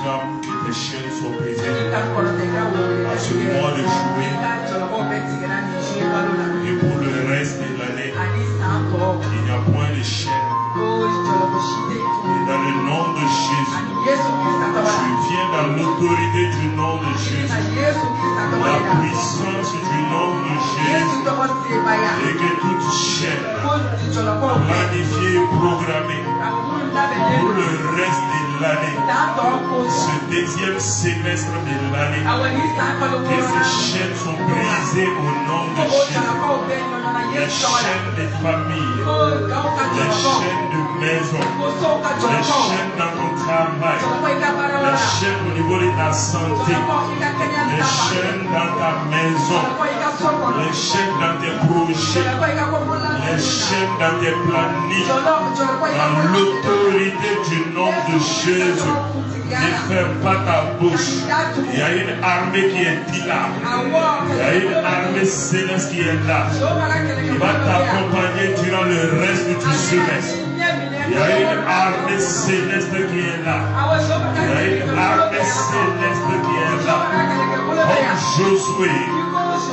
proclame que tes chaînes sont brisées. À ce mois de juillet et pour le reste de l'année, il n'y a point de chaînes. Et dans le nom de Jésus, je viens dans l'autorité du nom de Jésus, la puissance du nom de Jésus, et que toute chaîne planifiée et programmée pour le reste de l'année, ce deuxième semestre de l'année, que ces chaînes sont brisées au nom de Jésus. Les chaînes de famille, les chaînes de maison, les chaînes dans ton travail, les chaînes au niveau de ta santé, les chaînes dans ta maison, les chaînes dans tes projets, les chaînes dans tes plannings, dans l'autorité du nom de Jésus. Ne ferme pas ta bouche. Il y a une armée qui est là. Il y a une armée céleste qui est là. Qui va t'accompagner durant le reste du semestre. Il y a une armée céleste qui est là. Il y a une armée céleste qui est là.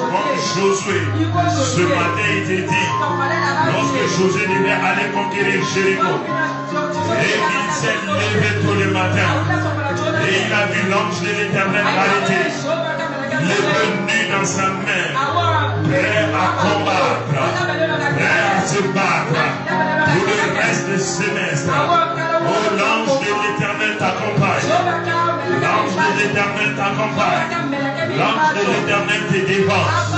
Comme Josué, ce matin il te dit, lorsque Josué devait aller conquérir Jéricho, et il s'est levé tous les matins, et il a vu l'ange de l'Éternel arrêté, l'épée nue dans sa main, prêt à combattre, prêt à se battre pour le reste du semestre. Oh, l'ange de l'Éternel t'accompagne. L'ange de l'Éternel t'accompagne. L'ange de l'Éternel te défense.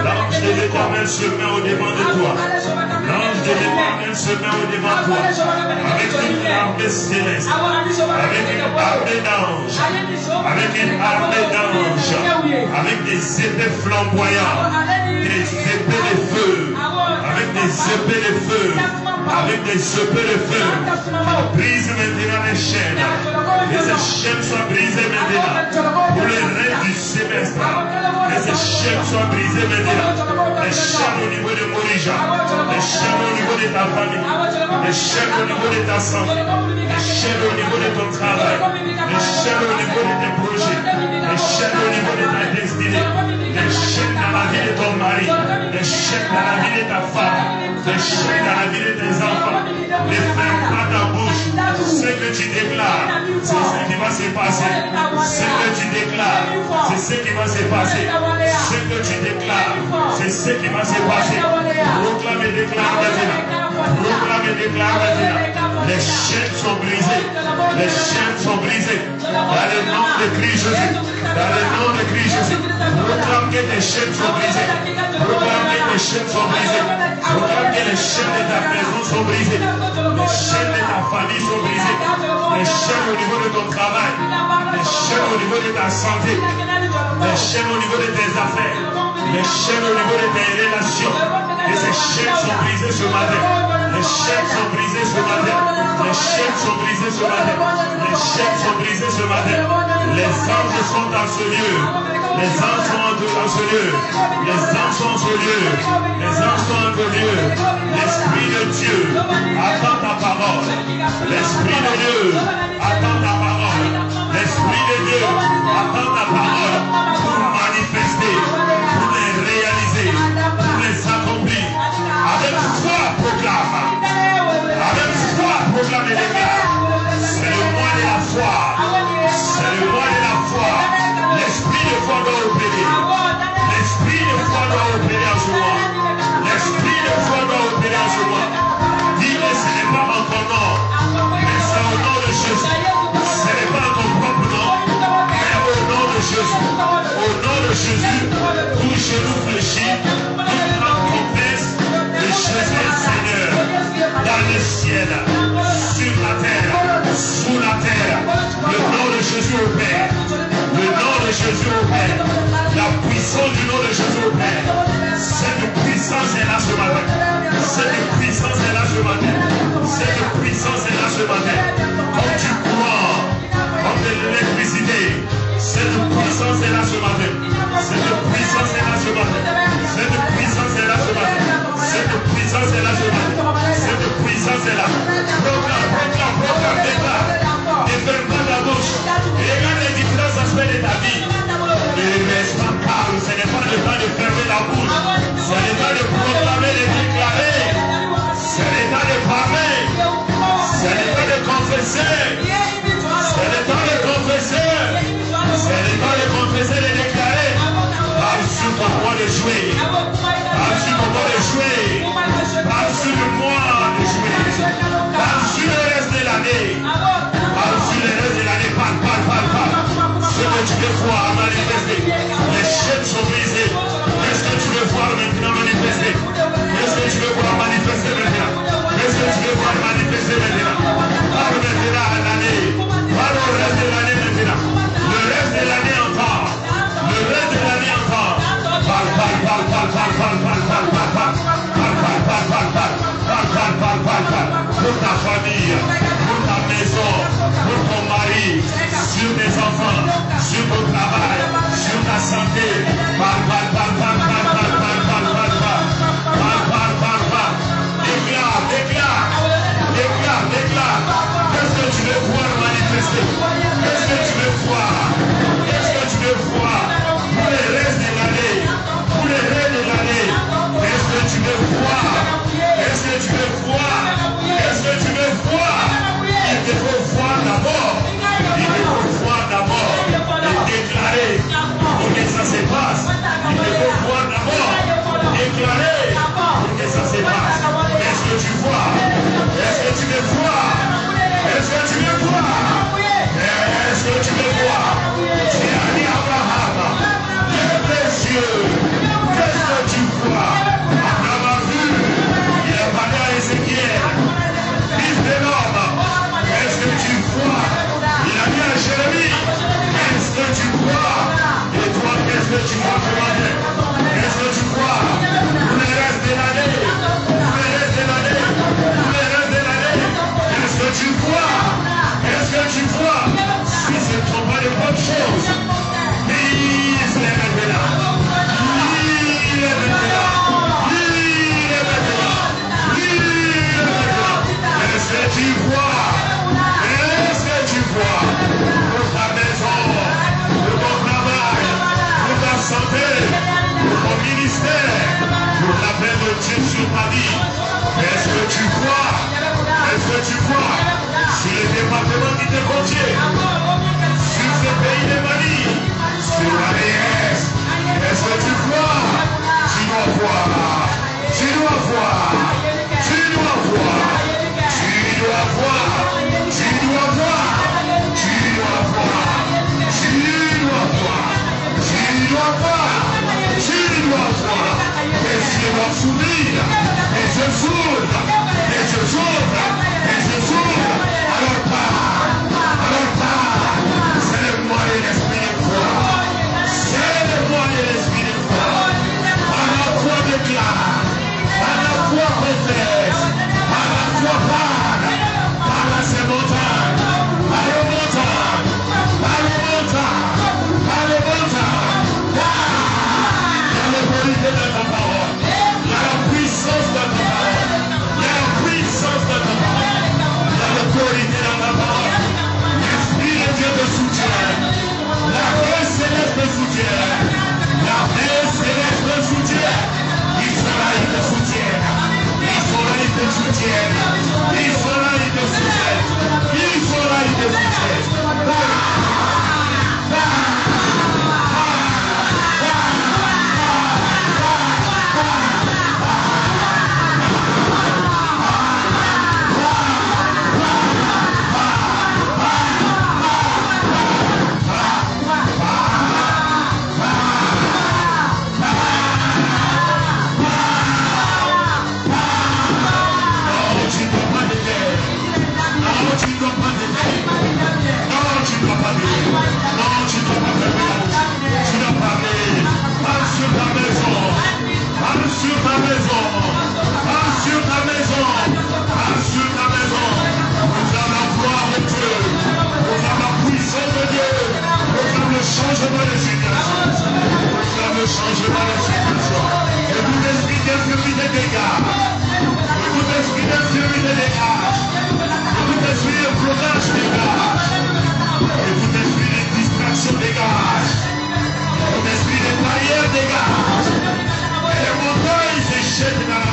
L'ange de l'Éternel se met au devant de toi. L'ange de l'Éternel se met au devant de toi. Avec une armée céleste. Avec une armée d'anges. Avec une armée d'anges. Avec des épées flamboyantes. Des épées de feu. Avec des épées de feu. Avec des épées de feu. Brise maintenant les chaînes. Que ces chaînes soient brisées maintenant. Pour le reste du semestre. Que ces chaînes soient brisées maintenant. Les chaînes au niveau de Morija. Les chaînes au niveau de ta famille. Les chaînes au niveau de ta santé. Les chaînes au niveau de ton travail. Les chaînes au niveau de tes projets. Les chaînes au niveau de ta destinée. Les chaînes dans la vie de ton mari. Les chaînes dans la vie de ta femme. Les chaînes dans la vie de tes enfants. Ne ferme pas ta bouche. Ce que tu déclares, c'est ce qui va se passer. Ce que tu déclares, c'est ce qui va se passer. Ce que tu déclares, c'est ce qui va se passer. Proclame et déclare maintenant. Proclame et déclare maintenant. Les chaînes sont brisées. Les chaînes sont brisées. Dans le nom de Christ Jésus. Dans le nom de Christ Jésus. Proclame que tes chaînes sont brisées. Proclame que tes chaînes sont brisées. Proclame que les chaînes de ta maison sont brisées. Les chaînes de ta famille sont brisées. Les chaînes au niveau de ton travail. Les chaînes au niveau de ta santé. Les chaînes au niveau de tes affaires. Les chaînes au niveau de tes relations. Et ces chaînes sont brisées ce matin. Les chaînes sont brisées ce matin. Les chaînes sont brisées ce matin. Les chaînes sont brisées ce matin. Les anges sont dans ce lieu. Les anges sont dans ce lieu. Les anges sont dans ce lieu. Les anges sont dans ce lieu. L'Esprit de Dieu attend ta parole. L'Esprit de Dieu attend ta parole. L'Esprit de Dieu attend ta parole pour manifester, pour les réaliser, pour les accomplir. Avec foi, proclame. Avec foi, proclame et déclare. C'est le mois de la foi. C'est le mois de la foi. L'esprit de foi doit opérer. L'esprit de foi doit opérer en ce mois. L'esprit de foi doit opérer en ce mois. Dis-le, ce n'est pas en ton nom, mais c'est au nom de Jésus. Ce n'est pas ton propre nom, mais au nom de Jésus. Au nom de Jésus, tout genou fléchit, toute langue confesse que Jésus est Seigneur. Dans le ciel, sur la terre, sous la terre, le nom de Jésus opère. Le nom de Jésus opère. La puissance du nom de Jésus opère. Cette puissance est là ce matin. Cette puissance est là ce matin. Cette puissance est là ce matin. Comme tu crois, comme de l'électricité. Cette puissance est là ce matin. Cette puissance est là ce matin. Cette puissance est là ce matin. Cette puissance est là ce matin. Cette puissance est là. Proclame, proclame, proclame, déclare. Ne ferme pas ta bouche. Et voir manifester? Les chaînes sont brisées. Qu'est-ce que tu veux voir maintenant manifester? Qu'est-ce que tu veux voir manifester maintenant? Qu'est-ce que tu veux voir manifester maintenant? Parle maintenant à l'année. Parle au reste de l'année maintenant. Le reste de l'année encore. Le reste de l'année encore. Parle. Pour ta famille, pour ta maison, pour ton mari, sur tes enfants, sur ton travail, sur ta santé. Parle. Déclare. Qu'est-ce que tu veux voir manifester? Qu'est-ce que tu veux voir? Qu'est-ce que tu veux voir pour le reste de l'année? Pour le reste de l'année, qu'est-ce que tu veux voir? Qu'est-ce que tu veux voir? Qu'est-ce que tu veux voir? Il te faut voir d'abord. Il te faut voir d'abord et déclarer pour que ça se passe. Il te faut voir d'abord, déclarer pour que ça se passe. Qu'est-ce que tu vois? Est-ce que tu veux voir? Est-ce que tu veux voir? Est-ce que tu veux voir? Tu as dit Abraham, lève les yeux. Qu'est-ce que tu vois? Abraham a vu. Il a parlé à Ézéchiel, fils de l'homme. Qu'est-ce que tu vois? Il a dit à Jérémie, qu'est-ce que tu vois? Et toi, qu'est-ce que tu vois ce matin? Qu'est-ce que tu vois? Pour le reste de l'année. Pour le reste de l'année. Pour le reste de l'année. Qu'est-ce que tu vois? Qu'est-ce que tu vois? Si ce ne sont pas de bonnes choses, lise-les maintenant. Lise-les maintenant. Lise-les maintenant. Lise-les maintenant. Qu'est-ce que tu vois? Qu'est-ce que tu vois? Pour ta maison, pour ton travail, pour ta santé, pour ton ministère, pour la paix de Dieu sur ta vie. Qu'est-ce que tu vois? Qu'est-ce que tu vois? Sur les départements qui te contiennent, sur ce pays de Mali, sur la DS, qu'est-ce que tu vois? Tu dois voir, tu dois voir, tu dois voir, tu dois voir, tu dois voir, tu dois voir, tu dois voir, tu dois voir, tu dois voir. Les yeux doivent s'ouvrir, les yeux s'ouvrent, les yeux s'ouvrent, les yeux s'ouvrent. Alors parle, c'est le moi et l'esprit de foi, c'est le moi et l'esprit de foi. Par la foi déclare, par la foi confesse, par la foi parle, par la ces montagnes, par le montagne, par le montagne, par le montagne. Il y a l'autorité de ta parole, il y a la puissance de ta parole, il y a la puissance de ta parole, il y a l'autorité de ta parole. L'Esprit de Dieu te soutient, la paix céleste te soutient, la paix céleste te soutient. Israël te soutient, Israël te soutient, Israël te soutient, Israël te soutient. Changement de situation. Et tout esprit d'infirmité dégage. Et tout esprit d'infirmité dégage. Et tout esprit de blocage dégage. Et tout esprit de distraction dégage. Et tout esprit de barrière dégage. Et les montagnes se jettent dans la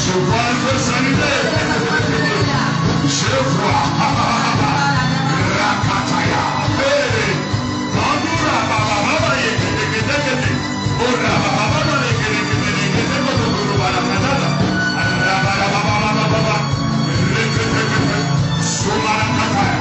Je vois un feu s'allumer. Je vois. Rakataya. Bandura baba baba yekete. Ora baba baba yekete. Baba baba baba. Sumara kataya.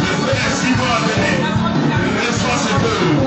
Le feu des 6 mois à venir. Reçois ce feu.